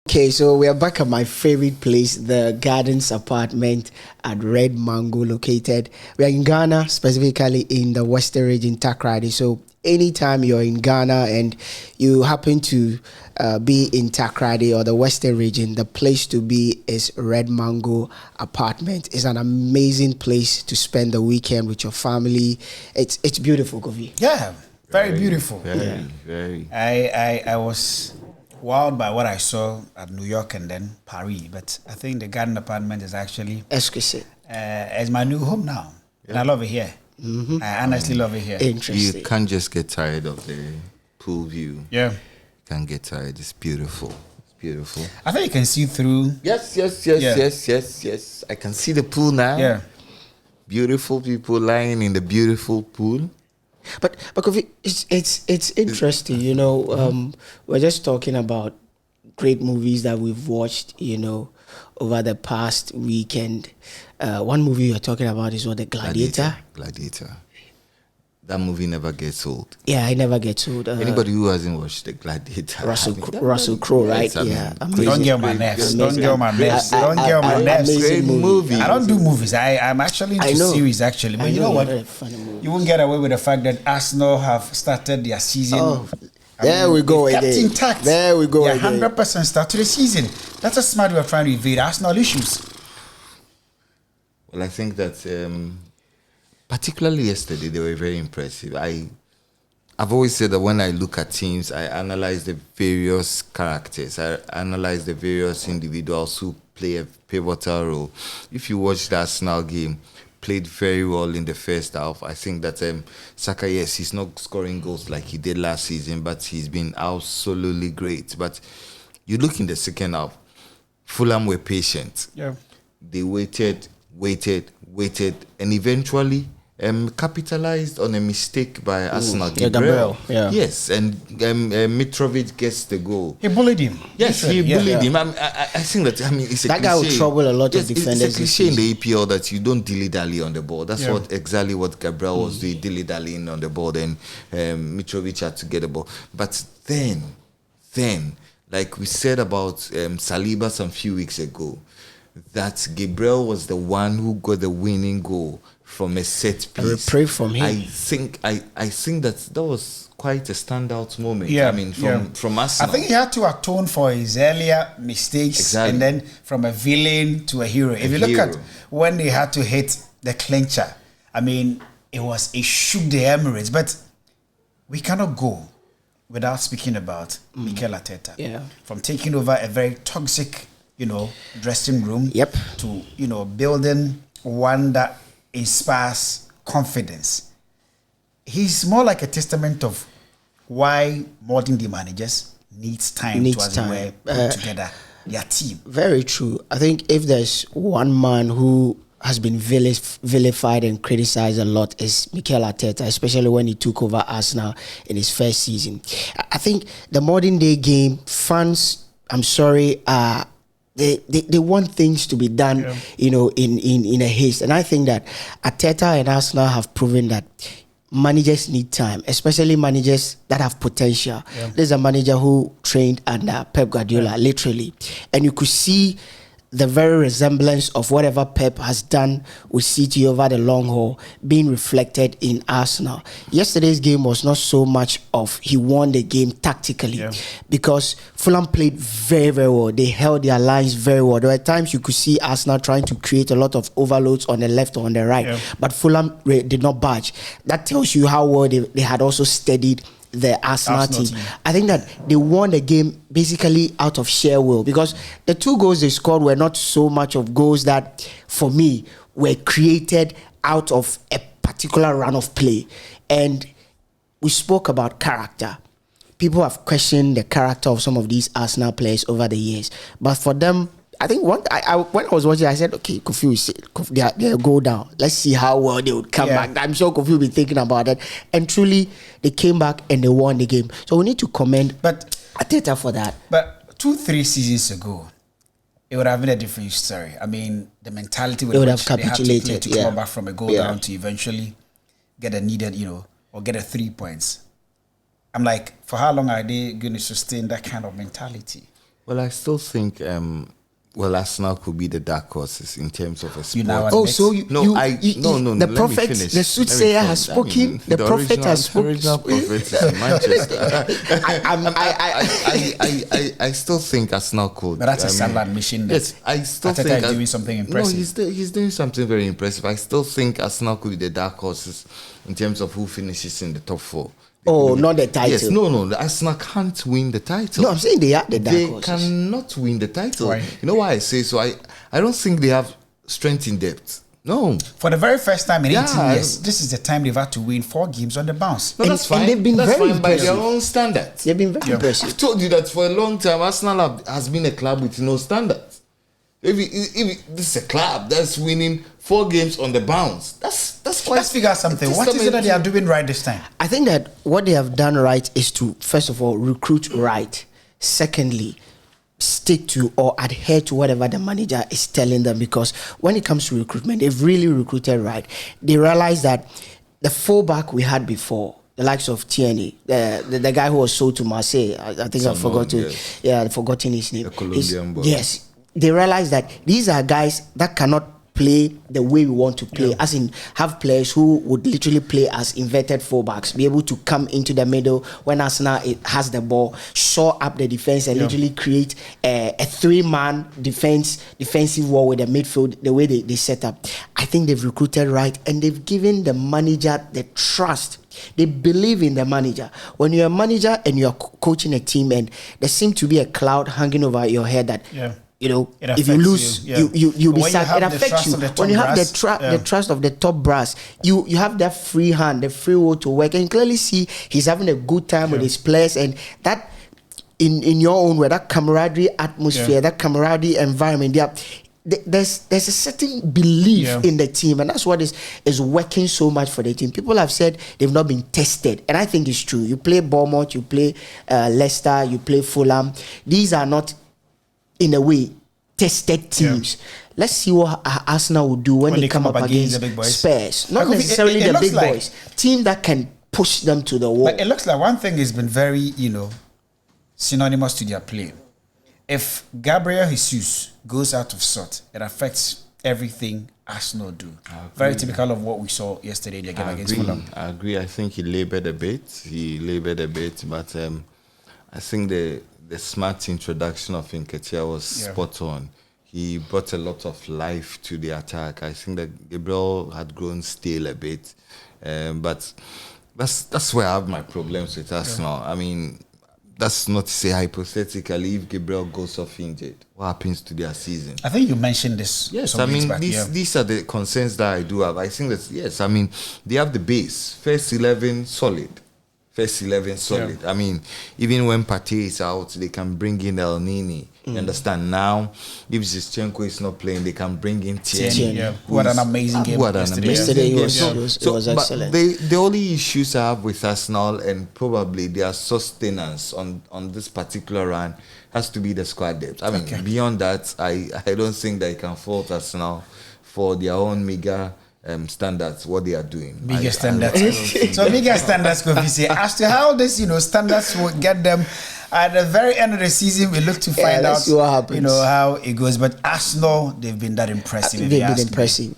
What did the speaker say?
Okay, so we are back at my favorite place, the Gardens apartment at Red Mango located. We are in Ghana, specifically in the Western region, Takrady. So anytime you're in Ghana and you happen to be in Takrady or the Western region, the place to be is Red Mango apartment. It's an amazing place to spend the weekend with your family. It's beautiful, Kofi. Yeah, very beautiful. Very. I was wowed by what I saw at New York and then Paris, but I think the garden apartment is actually exquisite. It's my new home now, and I love it here. Mm-hmm. I honestly love it here. Interesting. You can't just get tired of the pool view. Yeah, You can't get tired. It's beautiful. It's beautiful. I think you can see through. Yes. I can see the pool now. Yeah, Beautiful people lying in the beautiful pool. But Kofi, it's interesting, you know. We're just talking about great movies that we've watched, you know, over the past weekend. One movie you're talking about is what, The Gladiator? Gladiator. That movie never gets old. Yeah, it never gets old. Anybody who hasn't watched The Gladiator, Russell Crowe, right? Yes, Amazing. don't get on my nerves. Don't get on my nerves. Don't get on my nerves. Amazing movie. I don't do movies. I'm actually into series actually, but you know what? You won't get away with the fact that Arsenal have started their season. Oh, there we go kept again. Intact. There we go again. 100% start to the season. That's a smart way of trying to evade Arsenal issues. Well, I think that particularly yesterday they were very impressive. I've always said that when I look at teams, I analyze the various characters. I analyze the various individuals who play a pivotal role. If you watch the Arsenal game, played very well in the first half. I think that Saka, yes, he's not scoring goals like he did last season, but he's been absolutely great. But you look in the second half, Fulham were patient. Yeah. They waited, and eventually capitalized on a mistake by Arsenal. Gabriel. Yeah. Yes, and Mitrovic gets the goal. He bullied him. Yes, he bullied him. I think that, it's a that guy will trouble a lot of defenders. It's a cliche in the EPL that you don't dilly-dally on the ball. That's exactly what Gabriel was doing, dilly-dallying on the ball. Then Mitrovic had to get the ball. But then, like we said about Saliba some few weeks ago, that Gabriel was the one who got the winning goal from a set piece. Pray from him. I think that was quite a standout moment. Yeah, I mean, from Arsenal. I think he had to atone for his earlier mistakes, and then from a villain to a hero. If you look at when they had to hit the clincher, I mean, it shook the Emirates. But we cannot go without speaking about Mikel Arteta. Yeah. From taking over a very toxic, dressing room. Yep. To, building one that inspires confidence. He's more like a testament of why modern day managers needs time to put together their team. Very true. I think if there's one man who has been vilified and criticized a lot is Mikel Arteta, especially when he took over Arsenal in his first season. I think the modern day game, fans, I'm sorry, They want things to be done, in a haste. And I think that Arteta and Arsenal have proven that managers need time, especially managers that have potential. Yeah. There's a manager who trained under Pep Guardiola, literally. And you could see the very resemblance of whatever Pep has done with City over the long haul being reflected in Arsenal. Yesterday's game was not so much of he won the game tactically, because Fulham played very, very well. They held their lines very well. There were times you could see Arsenal trying to create a lot of overloads on the left or on the right, but Fulham did not budge. That tells you how well they had also steadied the Arsenal team. I think that they won the game basically out of sheer will, because the 2 goals they scored were not so much of goals that, for me, were created out of a particular run of play. And we spoke about character. People have questioned the character of some of these Arsenal players over the years, but for them, I think when I was watching, I said, okay, Kofi, they'll go down. Let's see how well they would come back. I'm sure Kofi will be thinking about that. And truly, they came back and they won the game. So we need to commend Arteta for that. But 2-3 seasons ago, it would have been a different story. I mean, the mentality would have capitulated. They had to come back from a goal down to eventually get a needed, or get a 3 points. I'm like, for how long are they going to sustain that kind of mentality? Well, I still think Arsenal could be the dark horses in terms of a sport. The prophet, the soothsayer has spoken. The prophet has spoken. Original prophet is in Manchester. I still think Arsenal could. But that's a sad admission. Yes, I still Arteta think is doing something impressive. No, he's doing something very impressive. I still think Arsenal could be the dark horses in terms of who finishes in the top 4. Not the title. Yes, no. Arsenal can't win the title. No, I'm saying they are the dark horses. They cannot win the title. Right. You know why I say so? I don't think they have strength in depth. No. For the very first time in 18 years, this is the time they've had to win 4 games on the bounce. No, that's fine. And they've been very impressive by their own standards. They've been very impressive. I've told you that for a long time, Arsenal has been a club with no standards. If this is a club that's winning 4 games on the bounce, that's quite. Let's figure out something. What is it that they are doing right this time? I think that what they have done right is to, first of all, recruit right. Secondly, stick to or adhere to whatever the manager is telling them, because when it comes to recruitment, they've really recruited right. They realize that the fullback we had before, the likes of Tierney, the guy who was sold to Marseille, I think I've forgotten his name. The Colombian boy. Yes. They realize that these are guys that cannot play the way we want to play, as in have players who would literally play as inverted fullbacks, be able to come into the middle when Arsenal has the ball, shore up the defense and literally create a 3-man defensive wall with the midfield, the way they set up. I think they've recruited right and they've given the manager the trust. They believe in the manager. When you're a manager and you're coaching a team and there seems to be a cloud hanging over your head that if you lose, you'll be sad. It affects you. When you have the trust of the top brass, you have that free hand, the free will to work, and you clearly see he's having a good time with his players, and that in your own way, that camaraderie atmosphere, that camaraderie environment, there's a certain belief in the team, and that's what is working so much for the team. People have said they've not been tested, and I think it's true. You play Bournemouth, you play Leicester, you play Fulham. These are not, in a way, tested teams. Let's see what Arsenal will do when they come up against the big boys. Spurs. Not necessarily the big boys. Team that can push them to the wall. But it looks like one thing has been very, synonymous to their play. If Gabriel Jesus goes out of sort, it affects everything Arsenal do. Very typical of what we saw yesterday in the game against Fulham. I agree. I think he labored a bit, but I think the smart introduction of Nketiah was spot on. He brought a lot of life to the attack. I think that Gabriel had grown stale a bit, but that's where I have my problems with Arsenal. I mean, that's not to say hypothetically, if Gabriel goes off injured, what happens to their season? I think you mentioned this. Yes, I mean, these are the concerns that I do have. I think that, yes, I mean, they have the base. First 11, solid. I mean, even when Partey is out, they can bring in El Nini. You understand? Now, if Zinchenko is not playing, they can bring in Tierney. Who had an amazing game yesterday. It was excellent. The only issues I have with Arsenal and probably their sustenance on this particular run has to be the squad depth. I mean, beyond that, I don't think they can fault Arsenal for their own meager standards, what they are doing. Bigger standards. So bigger standards could be say. As to how this, standards will get them at the very end of the season, we look to find out, how it goes. But Arsenal, they've been that impressive. They've been impressive.